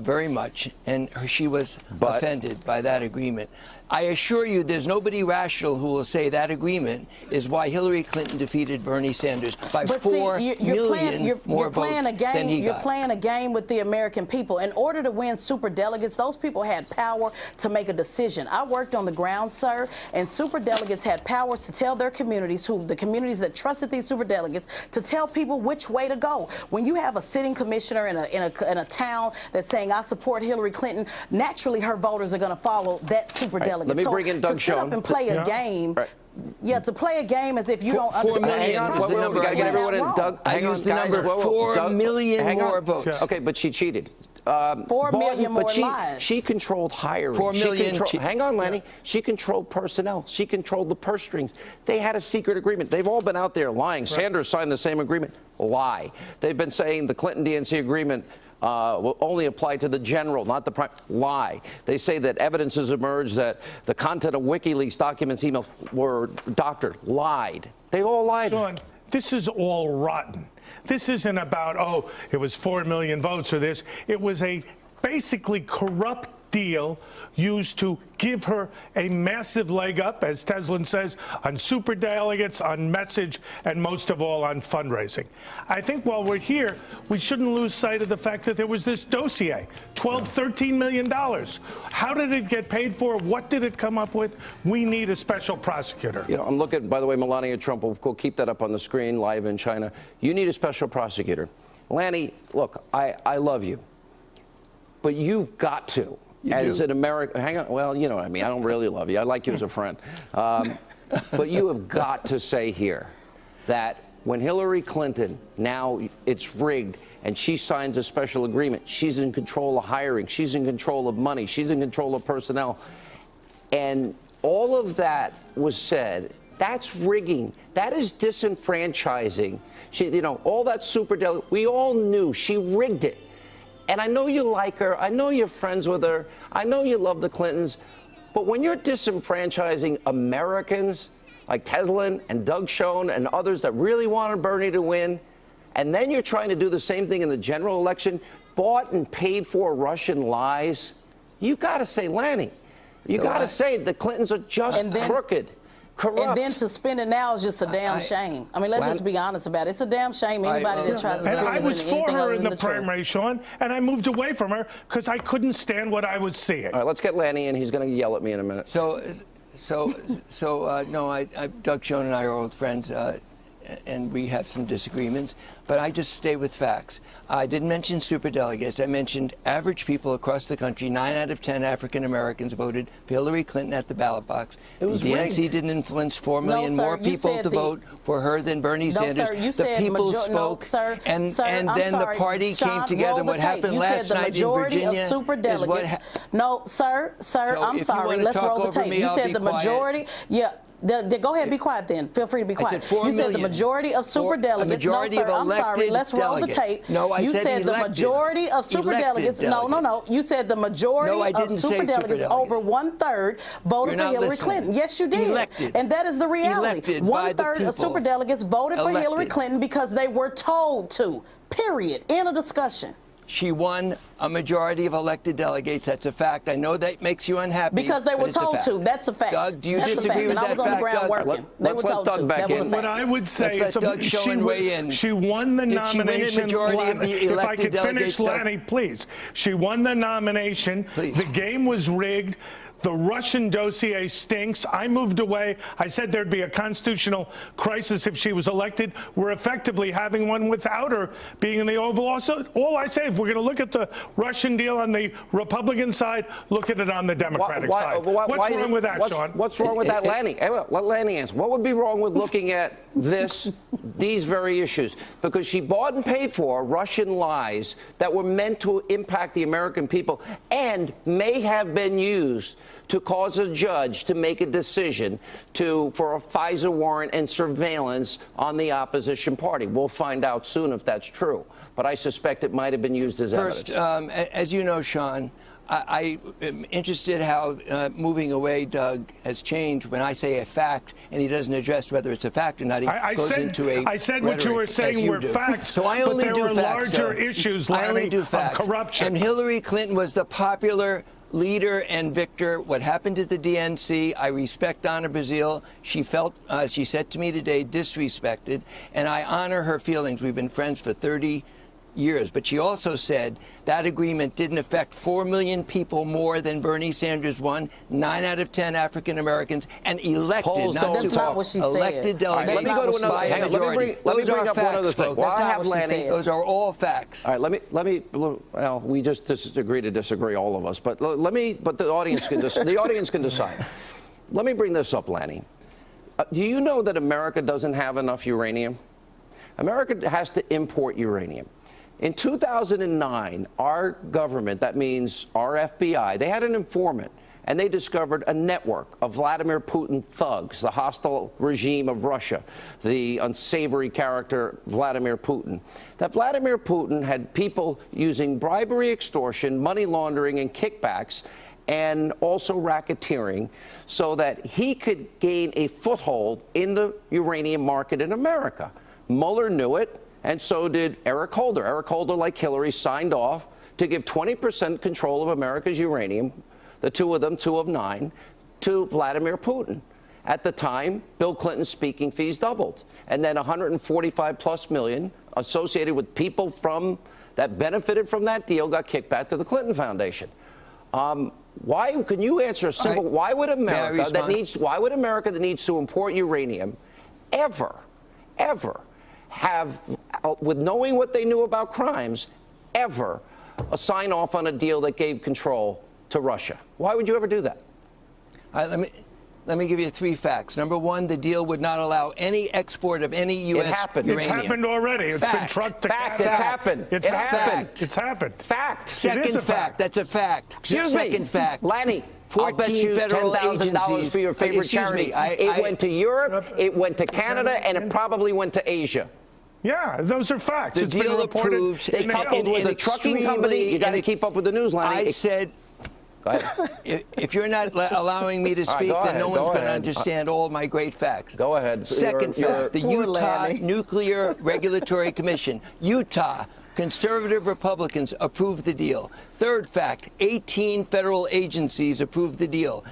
very much, and she was offended by that agreement. I assure you there's nobody rational who will say that agreement is why Hillary Clinton defeated Bernie Sanders by 4 million more votes than he got. You're playing a game with the American people. In order to win super delegates, those people had power to make a decision. I worked on the ground, sir, and super delegates had powers to tell their communities, the communities that trusted these super delegates, to tell people which way to go. When you have a sitting commissioner in a town that's saying, I support Hillary Clinton, naturally her voters are going to follow that super delegate. Let me bring in Doug Schoen. To sit up and play a game, to play a game as if you don't understand. Hang on, we got to get everyone in. Doug, hang on, guys. 4 million more votes. Okay, but she cheated. 4 million more lives. She controlled hiring. 4 million. Hang on, Lanny. She controlled personnel. She controlled the purse strings. They had a secret agreement. They've all been out there lying. Right. Sanders signed the same agreement. Lie. They've been saying the Clinton-DNC agreement will only apply to the general, not the prime. Lie. They say that evidence has emerged that the content of WikiLeaks documents, emails were doctored. Lied. They all lied. Sean, this is all rotten. This isn't about, oh, it was 4 million votes or this. It was a basically corrupt deal used to give her a massive leg up, as Teslin says, on superdelegates, on message, and most of all on fundraising. I think while we're here, we shouldn't lose sight of the fact that there was this dossier, $13 million. How did it get paid for? What did it come up with? We need a special prosecutor. You know, I'm looking, by the way, Melania Trump, will go keep that up on the screen live in China. You need a special prosecutor. Lanny, look, I love you, but you've got to. As an American, hang on, well, you know what I mean. I don't really love you. I like you as a friend. But you have got to say here that when Hillary Clinton, now it's rigged, and she signs a special agreement, she's in control of hiring, she's in control of money, she's in control of personnel, and all of that was said, that's rigging. That is disenfranchising. She, you know, all that super, we all knew she rigged it. And I know you like her. I know you're friends with her. I know you love the Clintons. But when you're disenfranchising Americans like Teslin and Doug Schoen and others that really wanted Bernie to win, and then you're trying to do the same thing in the general election, bought and paid for Russian lies, you got to say, Lanny, you got to say the Clintons are just crooked. Corrupt. And then to spend it now is just a damn shame. I mean, let's just be honest about it. It's a damn shame anybody that tries to spend it. I was for her in the primary, Sean, and I moved away from her because I couldn't stand what I was seeing. All right, let's get Lanny in. He's going to yell at me in a minute. No, Doug Schoen and I are old friends, and we have some disagreements, but I just stay with facts. I didn't mention superdelegates. I mentioned average people across the country. 9 out of 10 African Americans voted for Hillary Clinton at the ballot box. The DNC didn't influence 4 million more people to vote for her than Bernie Sanders. The people spoke, and then the party came together. What happened last night in Virginia is what No, sir, I'm sorry. Let's roll the tape. You said the majority. Yeah. Go ahead, be quiet then. Feel free to be quiet. You said the majority of superdelegates. No, sir, I'm sorry. Let's roll the tape. No, I said the majority of superdelegates. No. You said the majority of superdelegates, over 1/3, voted for Hillary Clinton. Yes, you did. Elected. And that is the reality. 1/3 of superdelegates voted for Hillary Clinton because they were told to. Period. End of discussion. She won a majority of elected delegates. That's a fact. I know that makes you unhappy. Because they were told to. That's a fact. Doug, do you disagree with that fact? I was on the ground working. They were told to. That was a fact. What I would say is she won the nomination. If I could finish, Lanny, please. She won the nomination. The game was rigged. The Russian dossier stinks. I moved away. I said there'd be a constitutional crisis if she was elected. We're effectively having one without her being in the Oval Office. All I say, if we're going to look at the Russian deal on the Republican side, look at it on the Democratic side. What's wrong with that, Sean? What's wrong with that, Lanny? Let Lanny answer. What would be wrong with looking at these very issues? Because she bought and paid for Russian lies that were meant to impact the American people and may have been used to cause a judge to make a decision for a FISA warrant and surveillance on the opposition party. We'll find out soon if that's true. But I suspect it might have been used as evidence. First, as you know, Sean, I am interested how moving away, Doug, has changed when I say a fact and he doesn't address whether it's a fact or not. I said what you were saying were facts, so I only but there were larger issues, Lanny, of corruption. And Hillary Clinton was the popular leader and victor. What happened to the DNC, I respect Donna Brazile. She felt, she said to me today, disrespected, and I honor her feelings. We've been friends for 30 years. But she also said that agreement didn't affect 4 million people more than Bernie Sanders won, 9 out of 10 African Americans, and elected, that's not what she elected delegates. Let me go to another. Hang on, let me bring up one other thing. Well, I have Lanny. Those are all facts. All right, let me. Well, we just disagree to disagree, all of us. But But the audience can the audience can decide. Let me bring this up, Lanny. Do you know that America doesn't have enough uranium? America has to import uranium. In 2009, our government, that means our FBI, they had an informant, and they discovered a network of Vladimir Putin thugs, the hostile regime of Russia, the unsavory character Vladimir Putin. That Vladimir Putin had people using bribery, extortion, money laundering, and kickbacks, and also racketeering, so that he could gain a foothold in the uranium market in America. Mueller knew it. And so did Eric Holder. Eric Holder, like Hillary, signed off to give 20% control of America's uranium, the two of them, 2 of 9, to Vladimir Putin. At the time, Bill Clinton's speaking fees doubled. And then 145+ million associated with people that benefited from that deal got kicked back to the Clinton Foundation. Why? Can you answer a simple? Right. Why would America that needs to import uranium ever have, with knowing what they knew about crimes, ever sign off on a deal that gave control to Russia? Why would you ever do that? Let me give you 3 facts. Number 1, the deal would not allow any export of any U.S. uranium. It's happened already. It's been trucked to Fact. Canada. It's happened. It's It happened. happened. It's happened. Fact. Second fact. That's a fact. Excuse me. Second fact. Lanny, I'll bet you $10,000 for your favorite charity. It went to Europe, it went to Canada, and it probably went to Asia. Yeah, those are facts. The It's been deal reported. approved. They coupled with a trucking company. You got to keep up with the news, Lanny. I said, go ahead. If you're not allowing me to speak, then no one's going to understand all my great facts. Go ahead. Second fact, the Utah Nuclear Regulatory Commission, Utah, conservative Republicans approved the deal. Third fact, 18 federal agencies approved the deal.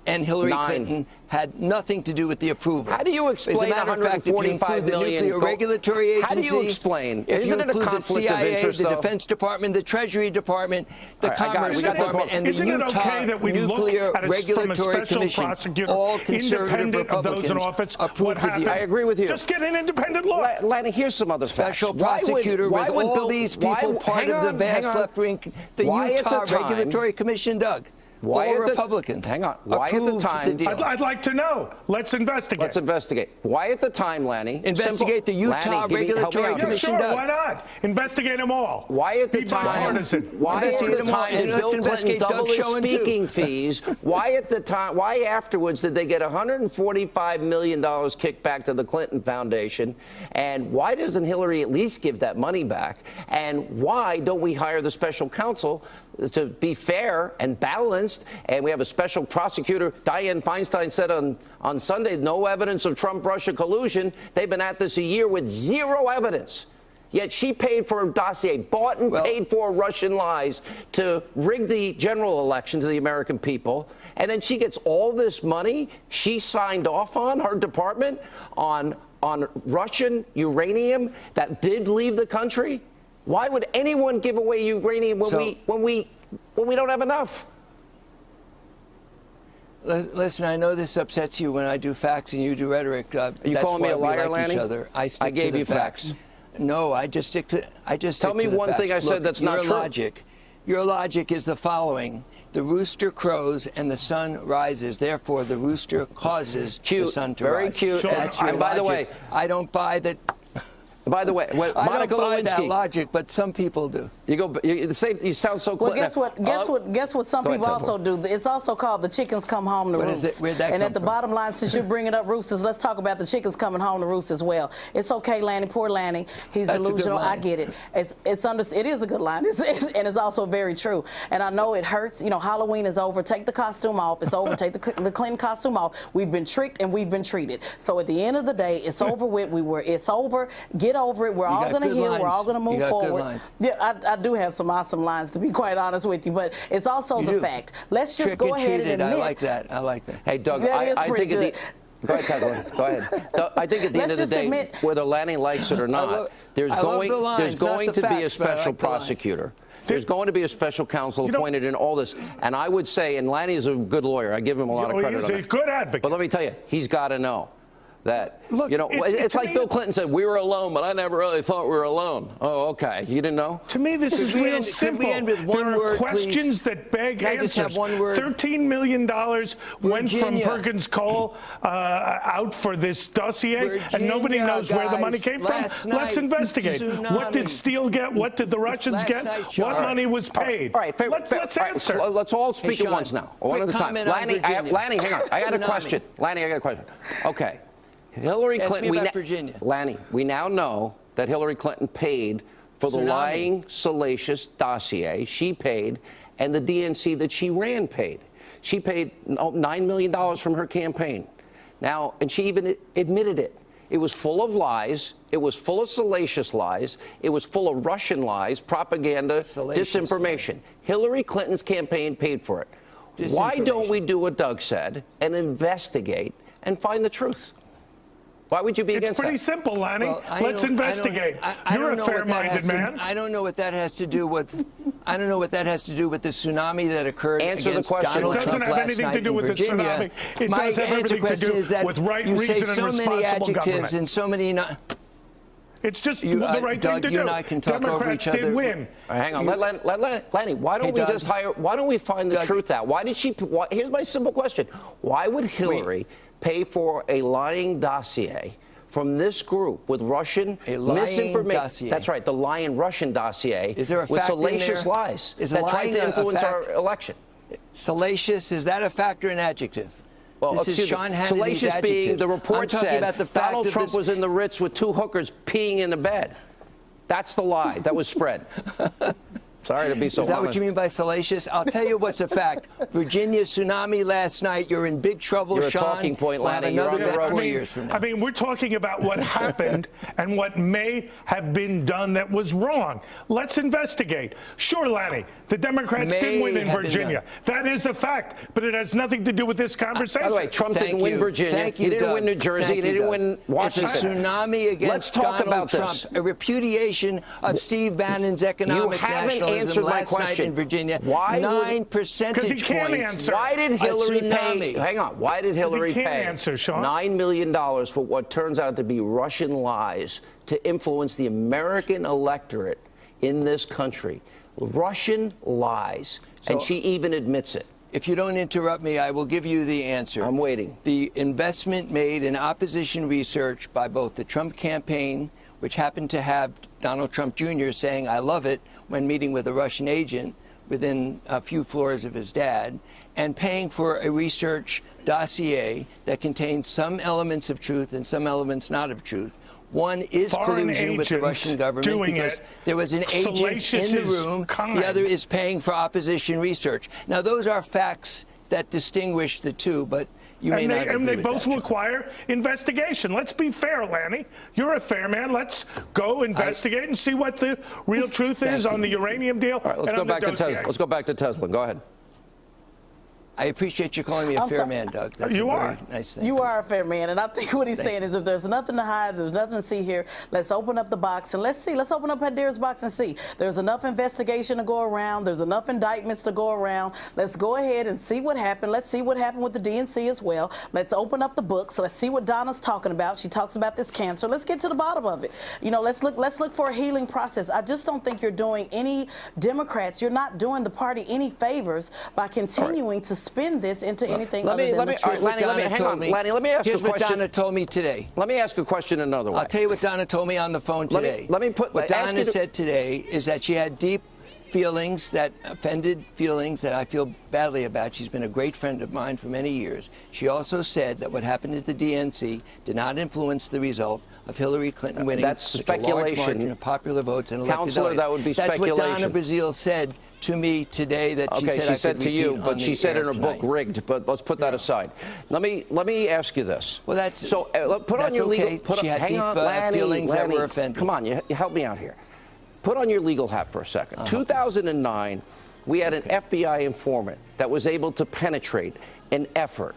And Hillary Clinton had nothing to do with the approval. How do you explain As a matter of fact, if you include the Nuclear Regulatory Agency, how do you explain? If you Isn't it a include the conflict of CIA, interest, the though? Defense Department, the Treasury Department, the Commerce Department, and the Isn't it Utah okay that we Nuclear look at Regulatory from a special Commission, prosecutor, all conservative independent of those in Republicans office, what approved the happened? deal. I agree with you. Just get an independent look. Lanny, here's some other facts. Special prosecutor with all these people part of the vast left wing, the Utah Regulatory Commission, Doug. Why all at the, Republicans. Hang on. Why at the time? I'd like to know. Let's investigate. Let's investigate. Why at the time, Lanny? Investigate the Utah Regulatory Commission. Yeah, sure. Why not? Investigate them all. Why at the time? Bipartisan. Why at the time did Bill Clinton double his speaking fees? Why at the time? Why afterwards did they get $145 million kicked back to the Clinton Foundation? And why doesn't Hillary at least give that money back? And why don't we hire the special counsel to be fair and balanced? And we have a special prosecutor. Dianne Feinstein said on Sunday, no evidence of Trump-Russia collusion. They've been at this a year with zero evidence. Yet she paid for a dossier, bought and paid for Russian lies to rig the general election to the American people. And then she gets all this money she signed off on, her department, on Russian uranium that did leave the country. Why would anyone give away uranium when we don't have enough? Listen, I know this upsets you when I do facts and you do rhetoric. Are you calling me a liar, Lanny? Each other. I gave you facts. No, I just stick to. Tell me one thing I said that's not true. Your logic is the following: the rooster crows and the sun rises. Therefore, the rooster causes the sun to rise. Very cute. That's your and by the way, I don't buy that. By the way, I don't buy that logic, but some people do. You sound so clear. Well, guess what some people also do? It's also called the chickens come home to roost. Where'd that and come at the from? bottom line, since you're bringing up roosters, let's talk about the chickens coming home to roost as well. It's okay, Lanny. Poor Lanny. He's That's delusional. a good line. I get it. It is a good line, and it's also very true. And I know it hurts. You know, Halloween is over. Take the costume off. It's over. Take the Clinton costume off. We've been tricked and we've been treated. So at the end of the day, it's over with. It's over. Get over it. We're all going to heal. We're all going to move forward. Yeah, I do have some awesome lines, to be quite honest with you, but it's also the fact. Let's just go ahead and admit. I like that. I like that. Hey, Doug, I think go ahead, Kathleen. Go ahead. I think at the end of the day, whether Lanny likes it or not, there's going to be a special prosecutor. There's going to be a special counsel appointed in all this. And I would say, and Lanny is a good lawyer. I give him a lot of credit on that. He's a good advocate. But let me tell you, he's got to know that, it's like Bill Clinton said, we were alone, but I never really thought we were alone. Oh, okay. You didn't know? To me, this is real simple. Could we end with one there are word, questions please? that beg Can I answers. just have one word? $13 million went from Virginia. Perkins Coal out for this dossier, and nobody knows where the money came from. Let's investigate. What did Steele get? What did the Russians get? What money was paid? All right, let's answer. Let's all speak at once now. One at a time. Lanny, hang on. I got a question. Lanny, I got a question. Okay. Hillary Clinton, Lanny, we now know that Hillary Clinton paid for the lying, salacious dossier. She paid, and the DNC that she ran paid. She paid $9 million from her campaign. Now, and she even admitted it. It was full of lies. It was full of salacious lies. It was full of Russian lies, propaganda, disinformation. Hillary Clinton's campaign paid for it. Why don't we do what Doug said and investigate and find the truth? Why would you be It's against pretty that? simple, Lanny. Well, Let's investigate. You're a fair-minded man. I don't know what that has to do with. I don't know what that has to do with the tsunami that occurred Answer against the question. Donald It doesn't Trump have last anything night to do in with the Virginia. tsunami. It My does have answer everything to question do is that with right you say reason and so many responsible adjectives government. and so many. It's just You, the right Doug, thing to you do. and I can talk over Democrats each did other. win. All right, hang on. Lanny, why don't Hey, we Doug. just hire? Why don't we find the Doug. truth out? Why did she? Here's my simple question: why would Hillary pay for a lying dossier from this group with Russian misinformation? Dossier. That's right, the lying Russian dossier. Is there a with fact in salacious there? lies Is that tried lying to a influence fact? our election? Salacious, is that a factor or an adjective? Well, This is excuse me, Sean Hannity's salacious being adjectives. the report I'm talking said about the fact Donald of Trump this- was in the Ritz with two hookers peeing in the bed. That's the lie that was spread. Sorry to be so honest. Is that what you mean by salacious? I'll tell you what's a fact. Virginia tsunami last night. You're in big trouble, You're a Sean. talking point, We'll have Lanny. You're another on the road. 4 years from now. I mean, we're talking about what happened and what may have been done that was wrong. Let's investigate. Sure, Lanny, the Democrats did win in Virginia. That is a fact, but it has nothing to do with this conversation. By the way, Trump didn't win Virginia. He didn't win New Jersey. He didn't win Washington. It's a tsunami against Let's talk Donald about Trump. this. A repudiation of Steve Bannon's economic You haven't nationalism answered my last night question. in Virginia. Why 9 percentage Because he can't points. answer. Why did Hillary pay? Hang on. Why did Hillary can't pay answer, Sean. $9 million for what turns out to be Russian lies to influence the American electorate in this country? Russian lies, and she even admits it. If you don't interrupt me, I will give you the answer. I'm waiting. The investment made in opposition research by both the Trump campaign, which happened to have Donald Trump Jr. saying, "I love it," when meeting with a Russian agent within a few floors of his dad, and paying for a research dossier that contains some elements of truth and some elements not of truth. One is Foreign collusion with the agents Russian government doing because it. there was an agent Salacious in the is room. kind. The other is paying for opposition research. Now, those are facts that distinguish the two, but you may not agree And they with both that. require investigation. Let's be fair, Lanny. You're a fair man. Let's go investigate and see what the real truth is on the uranium deal. All right, let's and go on the back to dossier. Tesla. Let's go back to Tesla. Go ahead. I appreciate you calling me a fair man, Doug. That's You a very are. nice thing. You are a fair man, and I think what he's saying is if there's nothing to hide, there's nothing to see here, let's open up the box and let's see. Let's open up Pandora's box and see. There's enough investigation to go around. There's enough indictments to go around. Let's go ahead and see what happened. Let's see what happened with the DNC as well. Let's open up the books. Let's see what Donna's talking about. She talks about this cancer. Let's get to the bottom of it. You know, let's look for a healing process. I just don't think you're doing any Democrats, you're not doing the party any favors by continuing to spin this into anything other than the truth. Lanny, hang on. Lanny, let me ask you a Here's what question. Donna told me today. Let me ask a question another way. I'll tell you what Donna told me on the phone today. Let me put what ask Donna you to- said today is that she had deep feelings, that offended feelings that I feel badly about. She's been a great friend of mine for many years. She also said that what happened at the DNC did not influence the result of Hillary Clinton winning That's such a large speculation. margin of popular votes and elected Counselor, delegates. that would be That's what Donna speculation. Brazile said to me today. That Okay, she said I could to you, repeat but on she the said in air her book tonight. rigged. But let's put that aside. Let me ask you this. Well, that's so. Put on that's your okay. legal. Put She on, had hang deep on, Lanny, feelings that Lanny, were offended. Come on, you help me out here. Put on your legal hat for a second. 2009, we had an FBI informant that was able to penetrate an effort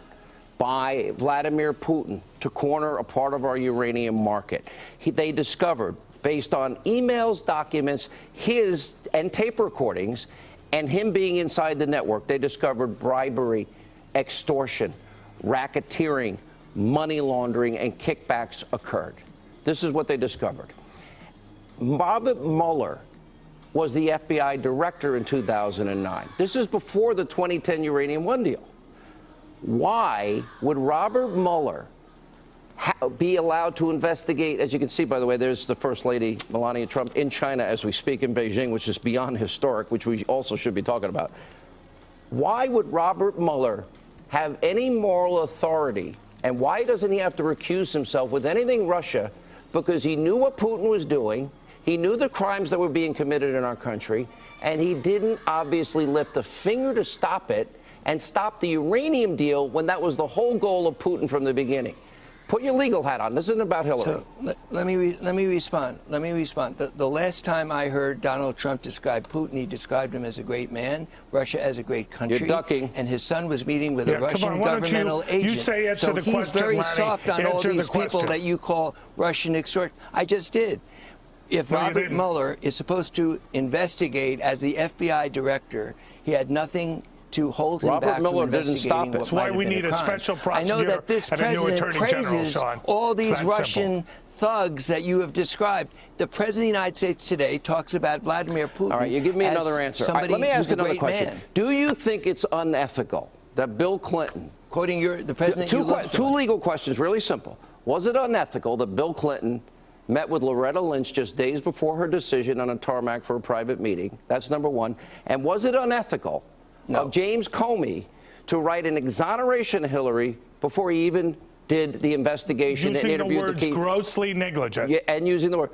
by Vladimir Putin to corner a part of our uranium market. They discovered, based on emails, documents, and tape recordings, and him being inside the network, they discovered bribery, extortion, racketeering, money laundering, and kickbacks occurred. This is what they discovered. Robert Mueller was the FBI director in 2009. This is before the 2010 Uranium One deal. Why would Robert Mueller be allowed to investigate? As you can see, by the way, there's the First Lady, Melania Trump, in China as we speak in Beijing, which is beyond historic, which we also should be talking about. Why would Robert Mueller have any moral authority, and why doesn't he have to recuse himself with anything Russia? Because he knew what Putin was doing. He knew the crimes that were being committed in our country, and he didn't obviously lift a finger to stop it and stop the uranium deal when that was the whole goal of Putin from the beginning. Put your legal hat on. This isn't about Hillary. So let me respond. Let me respond. The last time I heard Donald Trump describe Putin, he described him as a great man, Russia as a great country. You're ducking. And his son was meeting with a Russian come on, governmental agent. You say answer so the he's question, very Lanny. soft on all Answer these the people question. that you call Russian extort. I just did. If No, you Robert didn't. Mueller is supposed to investigate as the FBI director, he had nothing to hold him Robert back Mueller from didn't stop investigating it. what That's why might have we been need a crime. special I know prosecutor that this and a new president attorney general, praises Sean. all It's these that simple. Russian thugs that you have described. The president of the United States today talks about Vladimir Putin. All right, you give me as another answer. All right, somebody let me ask who's a another great question. man. Do you think it's unethical that Bill Clinton, quoting the president, you love so two much. legal questions, really simple. Was it unethical that Bill Clinton met with Loretta Lynch just days before her decision on a tarmac for a private meeting? That's number one. And was it unethical of James Comey to write an exoneration of Hillary before he even did the investigation and Using the interviewed words the key? grossly negligent. Yeah, and using the word.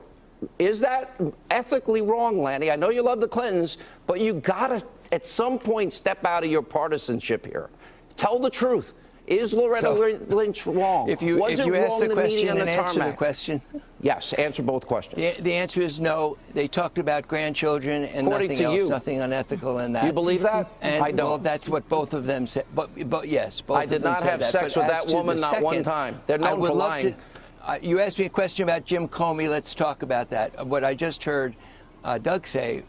Is that ethically wrong, Lanny? I know you love the Clintons, but you gotta at some point step out of your partisanship here. Tell the truth. Is Loretta Lynch wrong? If you Was it ask wrong, the the question meeting on and the answer the tarmac? question. Yes, answer both questions. The answer is no. They talked about grandchildren and According nothing to else, you. nothing unethical in that. You believe that? And I don't. Well, that's what both of them said. But yes, both I of did them not said have that. sex But with as that to woman the not one second, time. They're I known would for love lying. you asked me a question about Jim Comey. Let's talk about that. What I just heard Doug say,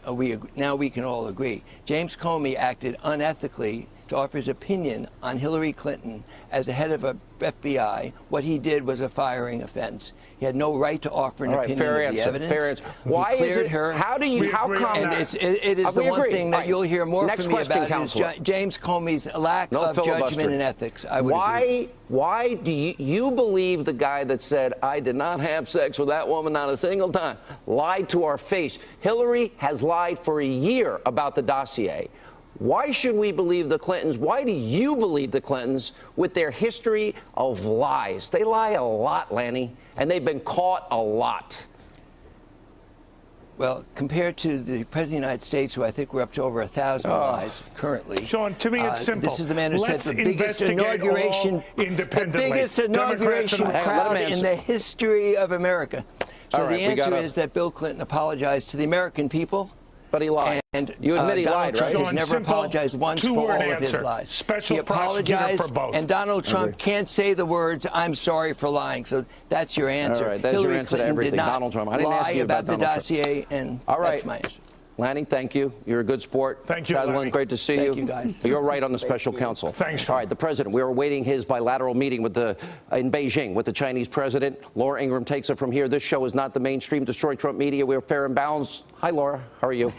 now we can all agree. James Comey acted unethically to offer his opinion on Hillary Clinton as the head of a FBI. What he did was a firing offense. He had no right to offer an opinion fair of the answer, evidence. fair answer. He Why cleared is it? her. How do you? How come? And it is the We one agree. thing that Right. you'll hear more Next from me question, about Counselor. is James Comey's lack of judgment and ethics. I would agree. Why do you believe the guy that said, I did not have sex with that woman not a single time, lied to our face? Hillary has lied for a year about the dossier. Why should we believe the Clintons? Why do you believe the Clintons with their history of lies? They lie a lot, Lanny, and they've been caught a lot. Well, compared to the President of the United States, who I think we're up to over 1,000 lies currently. Sean, to me it's simple. This is the man who Let's said the biggest investigate all independently. the biggest inauguration Democrats and crowd in the history of America. So All right, the answer is that Bill Clinton apologized to the American people. But he lied. And you admit he Donald lied, Trump right? has never simple, apologized once for two-word all of his answer. lies. Special he prosecutor apologized, for both. and Donald Trump Agree. can't say the words, I'm sorry for lying. So that's your answer. All right, that's Hillary your answer to Clinton everything. did not Donald Trump. I didn't lie ask you about the Donald Trump. dossier, and All right. that's my answer. Lanny, thank you. You're a good sport. Thank you, Shadwin, Lanny. great to see Thank you, guys. You're right on the special counsel. Thanks, All right, the president. We are awaiting his bilateral meeting with in Beijing with the Chinese president. Laura Ingraham takes it from here. This show is not the mainstream Destroy Trump media. We are fair and balanced. Hi, Laura. How are you?